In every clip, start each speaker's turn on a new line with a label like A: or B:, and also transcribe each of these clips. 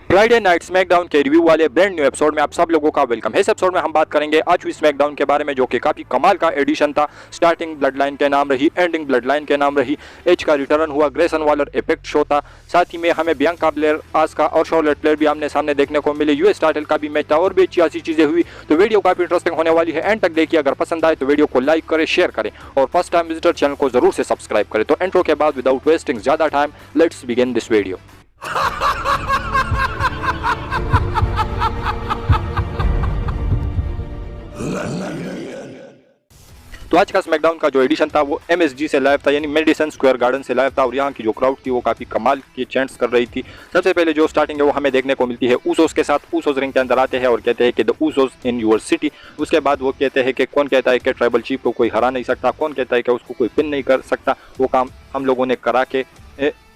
A: Friday night SmackDown के review वाले brand new episode में आप सब लोगों का वेलकम है। इस एपिसोड में हम बात करेंगे आज हुई स्मैकडाउन के बारे में, जो कि काफी कमाल का एडिशन था। स्टार्टिंग ब्लड लाइन के नाम रही, एंडिंग ब्लड लाइन के नाम रही। एज का रिटर्न हुआ, ग्रेसन वॉलर इफेक्ट शो था। साथ ही में हमें बियांका ब्लेयर, आस्का और शार्लेट फ्लेयर भी आमने सामने देखने को मिले। यूएस टाइटल का भी मैच था और भी अच्छी ऐसी चीजें हुई। तो वीडियो काफी इंटरेस्टिंग होने वाली है, एंड तक देखिए। अगर पसंद आए तो वीडियो को लाइक करें, शेयर करें और फर्स्ट टाइम विजिटर चैनल को जरूर से सब्सक्राइब करें। तो इंट्रो के बाद विदाउट वेस्टिंग ज्यादा time, let's begin this video. तो आज का स्मैकडाउन का जो एडिशन था वो MSG से लाइव था, यानी मेडिसन स्क्वायर गार्डन से लाइव था। और यहाँ की जो क्राउड थी वो काफी कमाल की चैंट्स कर रही थी। सबसे पहले जो स्टार्टिंग है वो हमें देखने को मिलती है ऊसोस के साथ। ऊसोस रिंग के अंदर आते हैं और कहते हैं कि the Usos in your city. उसके बाद वो कहते हैं कि कौन कहता है कि ट्राइबल चीफ को कोई हरा नहीं सकता, कौन कहता है कि उसको कोई पिन नहीं कर सकता। वो काम हम लोगों ने करा के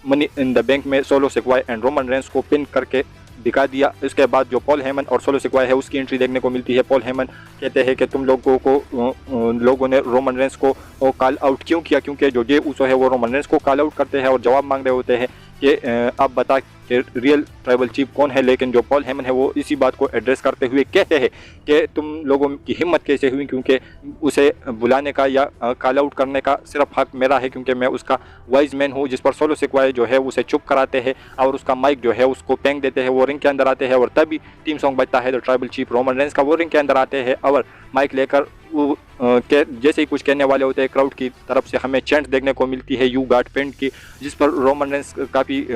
A: मनी इन द बैंक में सोलो सिक्वाय एंड रोमन रेंस को पिन करके दिखा दिया। इसके बाद जो पॉल हेमन और सोलो सिक्वाय है उसकी एंट्री देखने को मिलती है। पॉल हेमन कहते हैं कि तुम लोगों ने रोमन रेंस को कॉल आउट क्यों किया, क्योंकि जो जे ऊसो है वो रोमन रेंस को कॉल आउट करते हैं और जवाब मांग रहे होते हैं कि आप बता कि रियल ट्राइबल चीफ कौन है। लेकिन जो पॉल हेमन है वो इसी बात को एड्रेस करते हुए कहते हैं कि तुम लोगों की हिम्मत कैसे हुई, क्योंकि उसे बुलाने का या कॉल आउट करने का सिर्फ हक मेरा है, क्योंकि मैं उसका वाइज मैन हूँ। जिस पर सोलो सिक्वाय जो है उसे चुप कराते हैं और उसका माइक जो है उसको पेंग देते हैं। वो रिंग के अंदर आते हैं और तभी टीम सॉन्ग बजता है the tribal chief Roman Reigns का। वो रिंग के अंदर आते हैं और माइक लेकर वो जैसे ही कुछ कहने वाले होते हैं, क्राउड की तरफ से हमें चैंट देखने को मिलती है यू गॉट पेंट की, जिस पर रोमन रेंस काफ़ी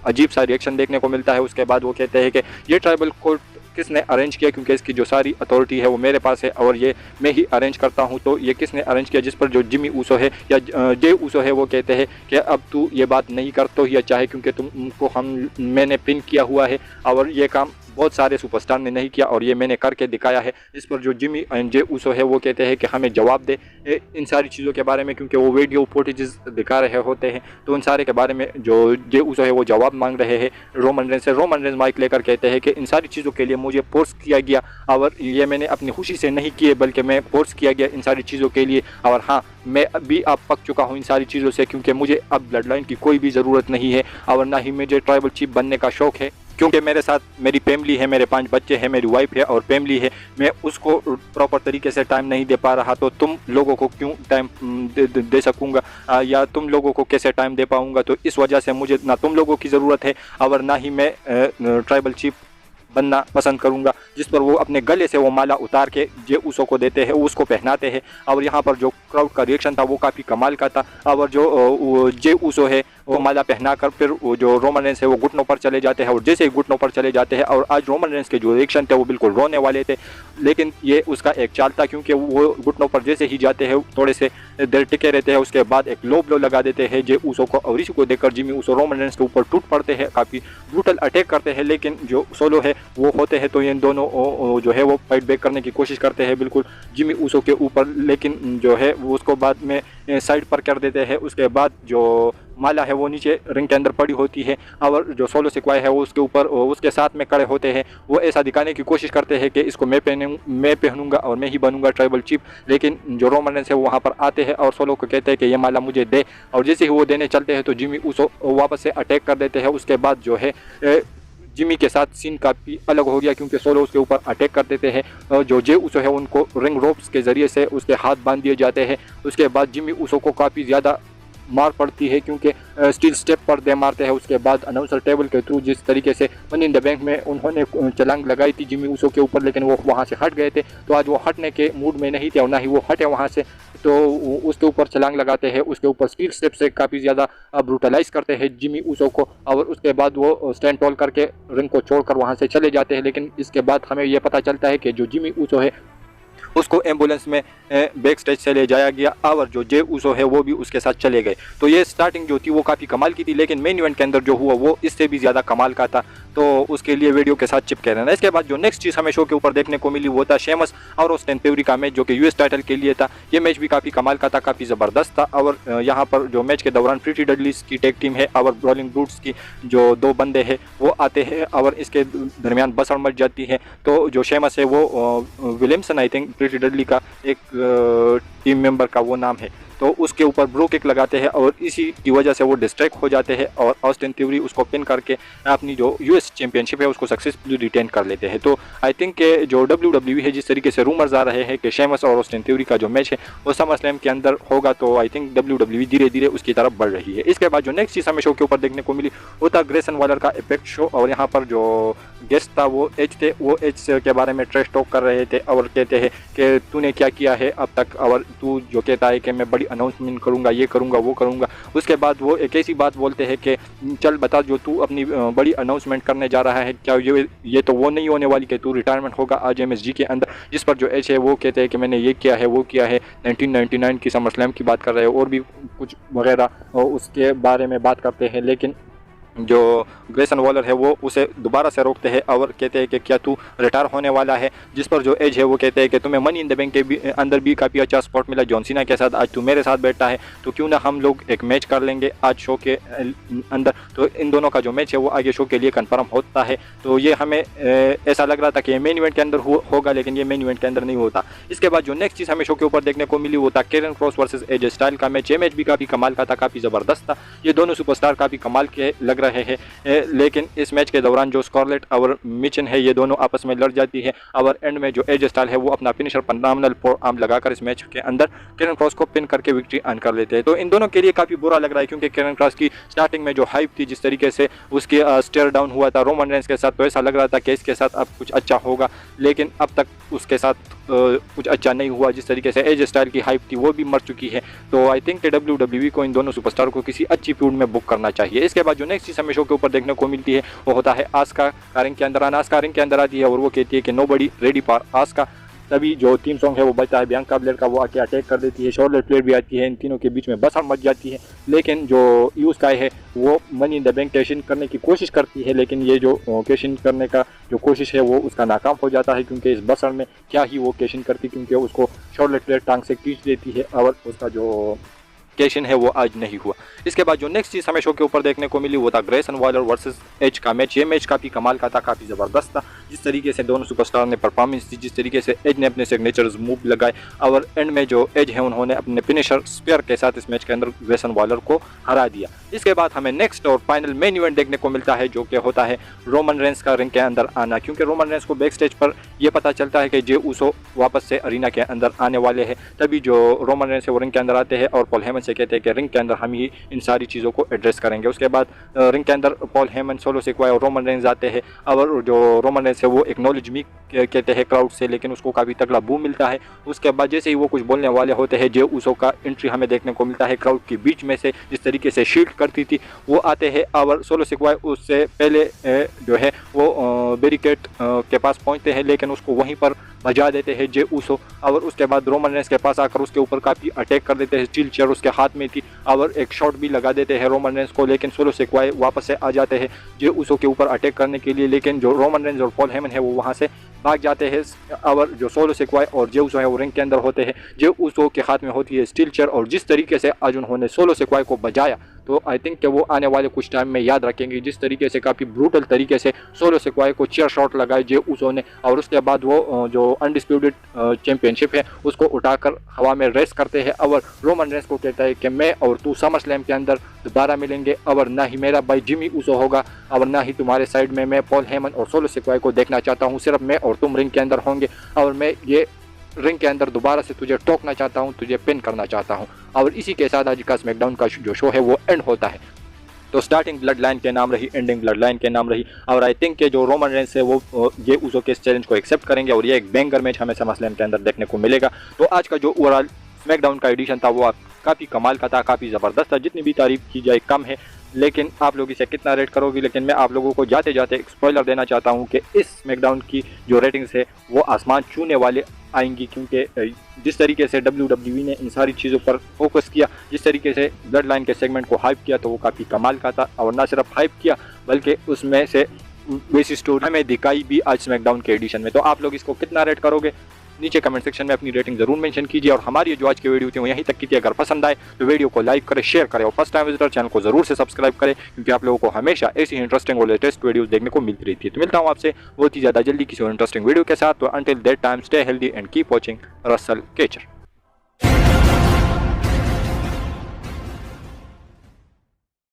A: अजीब सा रिएक्शन देखने को मिलता है। उसके बाद वो कहते हैं कि ये ट्राइबल कोर्ट किसने अरेंज किया, क्योंकि इसकी जो सारी अथॉरिटी है वो मेरे पास है और ये मैं ही अरेंज करता हूँ। तो ये किसने अरेंज किया, जिस पर जो जिमी ऊसो है या जे ऊसो है वो कहते हैं कि अब तू ये बात नहीं कर तो ही अच्छा है, क्योंकि तुमको मैंने पिन किया हुआ है और ये काम बहुत सारे सुपरस्टार ने नहीं किया और ये मैंने करके दिखाया है। इस पर जो जिमी एंड जे ऊसो है वो कहते हैं कि हमें जवाब दे इन सारी चीज़ों के बारे में, क्योंकि वो वीडियो फुटेजेस दिखा रहे होते हैं। तो उन सारे के बारे में जो जे ऊसो है वो जवाब मांग रहे हैं रोमन रेंस से। रोमन रेंस माइक लेकर कहते हैं कि इन सारी चीज़ों के लिए मुझे फोर्स किया गया और ये मैंने अपनी खुशी से नहीं किए, बल्कि मैं फोर्स किया गया इन सारी चीज़ों के लिए। और हाँ, मैं अभी अब पक चुका हूँ इन सारी चीज़ों से, क्योंकि मुझे अब ब्लड लाइन की कोई भी ज़रूरत नहीं है और ना ही मुझे ट्राइबल चीफ बनने का शौक़ है, क्योंकि मेरे साथ मेरी फैमिली है, मेरे 5 बच्चे हैं, मेरी वाइफ है और फैमिली है। मैं उसको प्रॉपर तरीके से टाइम नहीं दे पा रहा, तो तुम लोगों को क्यों टाइम दे सकूंगा या तुम लोगों को कैसे टाइम दे पाऊंगा। तो इस वजह से मुझे ना तुम लोगों की ज़रूरत है और ना ही मैं ट्राइबल चीफ बनना पसंद करूंगा। जिस पर वो अपने गले से वो माला उतार के जे ऊसो को देते हैं, उसको पहनाते हैं। और यहाँ पर जो क्राउड का रिएक्शन था वो काफ़ी कमाल का था। और जो जे ऊसो है वो माला पहनाकर फिर वो जो रोमन रेंस है वो घुटनों पर चले जाते हैं और जैसे ही घुटनों पर चले जाते हैं, और आज रोमन रेंस के जो रिएक्शन थे वो बिल्कुल रोने वाले थे, लेकिन ये उसका एक चाल था, क्योंकि वो घुटनों पर जैसे ही जाते हैं थोड़े से देर टिके रहते हैं। उसके बाद एक लो ब्लो लगा देते हैं जे ऊसो को और इसी को देखकर जिमी ऊसो रोमन रेंस के ऊपर टूट पड़ते हैं, काफ़ी ब्रूटल अटैक करते हैं। लेकिन जो सोलो है वो होते हैं तो इन दोनों जो है वो फाइट बैक करने की कोशिश करते हैं बिल्कुल जिमी ऊसो के ऊपर, लेकिन जो है वो उसको बाद में साइड पर कर देते हैं। उसके बाद जो माला है वो नीचे रिंग के अंदर पड़ी होती है और जो सोलो सिक्वाय है वो उसके ऊपर उसके साथ में खड़े होते हैं। वो ऐसा दिखाने की कोशिश करते हैं कि इसको मैं पहनूंगा और मैं ही बनूंगा ट्राइबल चीफ। लेकिन जो रोमन रेंस है वो वहाँ पर आते हैं और सोलो को कहते हैं कि ये माला मुझे दे, और जैसे ही वो देने चलते हैं तो जिमी ऊसो वापस से अटैक कर देते हैं। उसके बाद जो है जिमी के साथ सीन काफ़ी अलग हो गया, क्योंकि सोलो उसके ऊपर अटैक कर देते हैं। जो जे ऊसो है उनको रिंग रोप्स के ज़रिए से उसके हाथ बांध दिए जाते हैं। उसके बाद जिमी ऊसो को काफ़ी ज़्यादा मार पड़ती है, क्योंकि स्टील स्टेप पर दे मारते हैं। उसके बाद अनाउंसर टेबल के थ्रू जिस तरीके से मनी इन द बैंक में उन्होंने छलांग लगाई थी जिमी ऊसो के ऊपर, लेकिन वो वहाँ से हट गए थे, तो आज वो हटने के मूड में नहीं थे और ना ही वो हटे वहाँ से, तो उसके ऊपर छलांग लगाते हैं। उसके ऊपर स्टील स्टेप से काफ़ी ज़्यादा ब्रूटलाइज करते हैं जिमी ऊसो को और उसके बाद वो स्टैंड टॉल करके रिंग को छोड़कर वहाँ से चले जाते हैं। लेकिन इसके बाद हमें ये पता चलता है कि जो जिमी ऊसो है उसको एम्बुलेंस में बैक स्टेज से ले जाया गया और जो जे ऊसो है वो भी उसके साथ चले गए। तो ये स्टार्टिंग जो थी वो काफ़ी कमाल की थी, लेकिन मेन इवेंट के अंदर जो हुआ वो इससे भी ज़्यादा कमाल का था, तो उसके लिए वीडियो के साथ चिपके रहना। इसके बाद जो नेक्स्ट चीज़ हमें शो के ऊपर देखने को मिली वो था शेमस और ऑस्टिन थ्योरी का मैच, जो कि यूएस टाइटल के लिए था। ये मैच भी काफ़ी कमाल का था, काफ़ी ज़बरदस्त था। और यहाँ पर जो मैच के दौरान प्रीटी डडलीज की टेक टीम है और ब्रॉलिंग ब्रूट्स की जो 2 बंदे हैं वो आते हैं और इसके दरमियान बसड़ मच जाती है। तो जो शेमस है वो Williamson, I think pretty Dudley का एक टीम मेंबर का वो नाम है, तो उसके ऊपर ब्रो किक लगाते हैं और इसी की वजह से वो डिस्ट्रैक्ट हो जाते हैं और ऑस्टिन थ्योरी उसको पिन करके अपनी जो यूएस चैंपियनशिप है उसको सक्सेसफुली रिटेन कर लेते हैं। तो आई थिंक के जो WWE है, जिस तरीके से रूमर्स आ रहे हैं कि शेमस और ऑस्टिन थ्योरी का जो मैच है वो समरस्लैम के अंदर होगा, तो आई थिंक WWE धीरे धीरे उसकी तरफ बढ़ रही है। इसके बाद जो नेक्स्ट चीज़ हमें शो के ऊपर देखने को मिली वो था ग्रेसन वॉलर का इम्पैक्ट शो, और यहाँ पर जो गेस्ट था वो एज थे। वो एज के बारे में ट्रेश टॉक कर रहे थे और कहते हैं कि तूने क्या किया है अब तक, और तू जो कहता है कि मैं बड़ी अनाउंसमेंट करूंगा, ये करूंगा, वो करूंगा। उसके बाद वो एक ऐसी बात बोलते हैं कि चल बता, जो तू अपनी बड़ी अनाउंसमेंट करने जा रहा है, क्या ये तो वो नहीं होने वाली कि तू रिटायरमेंट होगा आज MSG के अंदर। जिस पर जो एज है वो कहते हैं कि मैंने ये किया है, वो किया है, 1999 की समरस्लैम की बात कर रहे हैं और भी कुछ वगैरह उसके बारे में बात करते हैं। लेकिन जो ग्रेसन वॉलर है वो उसे दोबारा से रोकते हैं और कहते हैं कि क्या तू रिटायर होने वाला है। जिस पर जो एज है वो कहते हैं कि तुम्हें मनी इन द बैंक के अंदर भी काफ़ी अच्छा स्पॉट मिला जॉन सीना के साथ, आज तू मेरे साथ बैठा है तो क्यों ना हम लोग एक मैच कर लेंगे आज शो के अंदर। तो इन दोनों का जो मैच है वो आगे शो के लिए कन्फर्म होता है। तो ये हमें ऐसा लग रहा था कि मेन इवेंट के अंदर होगा, लेकिन ये मेन इवेंट के अंदर नहीं होता। इसके बाद जो नेक्स्ट चीज़ हमें शो के ऊपर देखने को मिली वो था केरन क्रॉस वर्सेस एज स्टाइल का मैच। ये मैच भी काफ़ी कमाल का था, काफ़ी ज़बरदस्त था। ये दोनों सुपरस्टार काफ़ी कमाल के लग रहे हैं, लेकिन इस मैच के दौरान जो स्कारलेट और मिचन है ये दोनों आपस में लड़ जाती है और एंड में जो एज स्टाइल है वो अपना फिनिशर फैनोमेनल फोरआर्म लगाकर इस मैच के अंदर केरन क्रॉस को पिन करके विक्ट्री अर्न कर लेते हैं। तो इन दोनों के लिए काफ़ी बुरा लग रहा है, क्योंकि केरन क्रॉस की स्टार्टिंग में जो हाइप थी, जिस तरीके से उसकी स्टेयर डाउन हुआ था रोमन रेंस के साथ, तो ऐसा लग रहा था कि इसके साथ अब कुछ अच्छा होगा, लेकिन अब तक उसके साथ कुछ अच्छा नहीं हुआ। जिस तरीके से एज स्टाइल की हाइप थी वो भी मर चुकी है। तो आई थिंक WWE को इन दोनों सुपरस्टार को किसी अच्छी फील्ड में बुक करना चाहिए। इसके बाद जो नेक्स्ट चीज़ हमें शो के ऊपर देखने को मिलती है वो होता है आस्का का रिंग के अंदर आना। आस्का रिंग के अंदर आती है और वो कहती है कि नोबडी रेडी फॉर आस्का। तभी जो थीम सॉन्ग है वो बजता है, बियांका ब्लेयर का, वो आके अटैक कर देती है, शॉर्लेट फ्लेयर भी आती है, इन तीनों के बीच में बसड़ मच जाती है। लेकिन जो ईयो स्काई है वो money in the bank cash in करने की कोशिश करती है, लेकिन ये जो कैश इन करने का जो कोशिश है वो उसका नाकाम हो जाता है, क्योंकि इस बसड़ में क्या ही वो कैश इन करती, क्योंकि उसको शॉर्लेट फ्लेयर टांग से खींच देती है और उसका जो कैश इन है वो आज नहीं हुआ। इसके बाद जो नेक्स्ट चीज़ हमें शो के ऊपर देखने को मिली वो था ग्रेसन वॉलर वर्सेस एज का मैच। ये मैच काफ़ी कमाल का था, काफ़ी ज़बरदस्त था। जिस तरीके से दोनों सुपरस्टार ने परफॉर्मेंस दी, जिस तरीके से एज ने अपने सिग्नेचर्स मूव लगाए और एंड में जो एज है उन्होंने अपने फिनिशर स्पेयर के साथ इस मैच के अंदर ग्रेसन वॉलर को हरा दिया। इसके बाद हमें नेक्स्ट और फाइनल मेन इवेंट देखने को मिलता है, जो कि होता है रोमन रेंस का रिंग के अंदर आना। क्योंकि रोमन रेंस को बैक स्टेज पर यह पता चलता है कि जे ऊसो वापस से अरीना के अंदर आने वाले हैं। तभी जो रोमन रेंस है वो रिंग के अंदर आते हैं और पॉल हेमन से कहते हैं कि रिंग के अंदर हम ही इन सारी चीज़ों को एड्रेस करेंगे। उसके बाद रिंग के अंदर पॉल हेमन, सोलो सिक्वा और रोमन रेंस आते हैं और जो रोमन रेंस है वो एक्नॉलेज मी कहते हैं क्राउड से, लेकिन उसको काफ़ी तगड़ा बूम मिलता है। उसके बाद जैसे ही वो कुछ बोलने वाले होते हैं, जे ऊसो का एंट्री हमें देखने को मिलता है क्राउड के बीच में से, जिस तरीके से शील्ड करती थी वो आते हैं और सोलो सिक्वा उससे पहले जो है वो बैरिकेड के पास पहुंचते हैं, लेकिन उसको वहीं पर भजा देते हैं जे ऊसो। और उसके बाद रोमन रेंस के पास आकर उसके ऊपर काफ़ी अटैक कर देते हैं, स्टील चेयर उसके हाथ में थी और एक शॉट भी लगा देते हैं रोमन रेंस को, लेकिन सोलो सिक्वा वापस से आ जाते हैं जे ऊसो के ऊपर अटैक करने के लिए। लेकिन जो रोमन रेंस और पॉल हेमन है वो वहाँ से भाग जाते हैं और जो सोलो सिक्वा और जे ऊसो है वो रिंग के अंदर होते हैं। जे ऊसो के हाथ में होती है स्टील चेयर और जिस तरीके से आज उन्होंने सोलो सिक्वा को बजाया, तो आई थिंक कि वो आने वाले कुछ टाइम में याद रखेंगे, जिस तरीके से काफ़ी ब्रूटल तरीके से सोलो सिक्वा को चेयर शॉट लगाए जे ऊसो ने। और उसके बाद वो जो अनडिस्प्यूटेड चैंपियनशिप है उसको उठाकर हवा में रेस करते हैं और रोमन रेंस को कहता है कि मैं और तू समर स्लैम के अंदर दोबारा मिलेंगे और ना ही मेरा भाई जिमी ऊसो होगा और ना ही तुम्हारे साइड में मैं पॉल हेमन और सोलो सिक्वा को देखना चाहता हूँ। सिर्फ मैं और तुम रिंग के अंदर होंगे और मैं ये रिंग के अंदर दोबारा से तुझे टोकना चाहता हूं, तुझे पिन करना चाहता हूं। और इसी के साथ आज का स्मैकडाउन का जो शो है वो एंड होता है। तो स्टार्टिंग ब्लड लाइन के नाम रही, एंडिंग ब्लड लाइन के नाम रही और आई थिंक के जो रोमन रेंस है वो ये ऊसो के इस चैलेंज को एक्सेप्ट करेंगे और ये एक बैंगर मैच हमें समरस्लैम के अंदर देखने को मिलेगा। तो आज का जो ओवरऑल स्मैकडाउन का एडिशन था वो काफ़ी कमाल का था, काफ़ी ज़बरदस्त था। जितनी भी तारीफ की जाए कम है, लेकिन आप लोग इसे कितना रेट करोगे। लेकिन मैं आप लोगों को जाते जाते एक स्पॉइलर देना चाहता हूं कि इस स्मैकडाउन की जो रेटिंग्स है वो आसमान छूने वाले आएंगी, क्योंकि जिस तरीके से WWE ने इन सारी चीज़ों पर फोकस किया, जिस तरीके से ब्लड लाइन के सेगमेंट को हाइप किया, तो वो काफ़ी कमाल का था। और ना सिर्फ हाइप किया बल्कि उसमें से बेसिक स्टोरी हमें दिखाई भी आज स्मैकडाउन के एडिशन में। तो आप लोग इसको कितना रेट करोगे नीचे कमेंट सेक्शन में अपनी रेटिंग जरूर मेंशन कीजिए। और हमारी जो आज की वीडियो थी वो यहीं तक की थी। अगर पसंद आए तो वीडियो को लाइक करें, शेयर करें और फर्स्ट टाइम विजिटर चैनल को जरूर से सब्सक्राइब करें, क्योंकि आप लोगों को हमेशा ऐसी इंटरेस्टिंग और लेटेस्ट वीडियोस देखने को मिलती रहती है। तो मिलता हूँ आपसे बहुत ही ज़्यादा जल्दी किसी इंटरेस्टिंग वीडियो के साथ। तो until that time stay healthy and keep watching Russell केचर।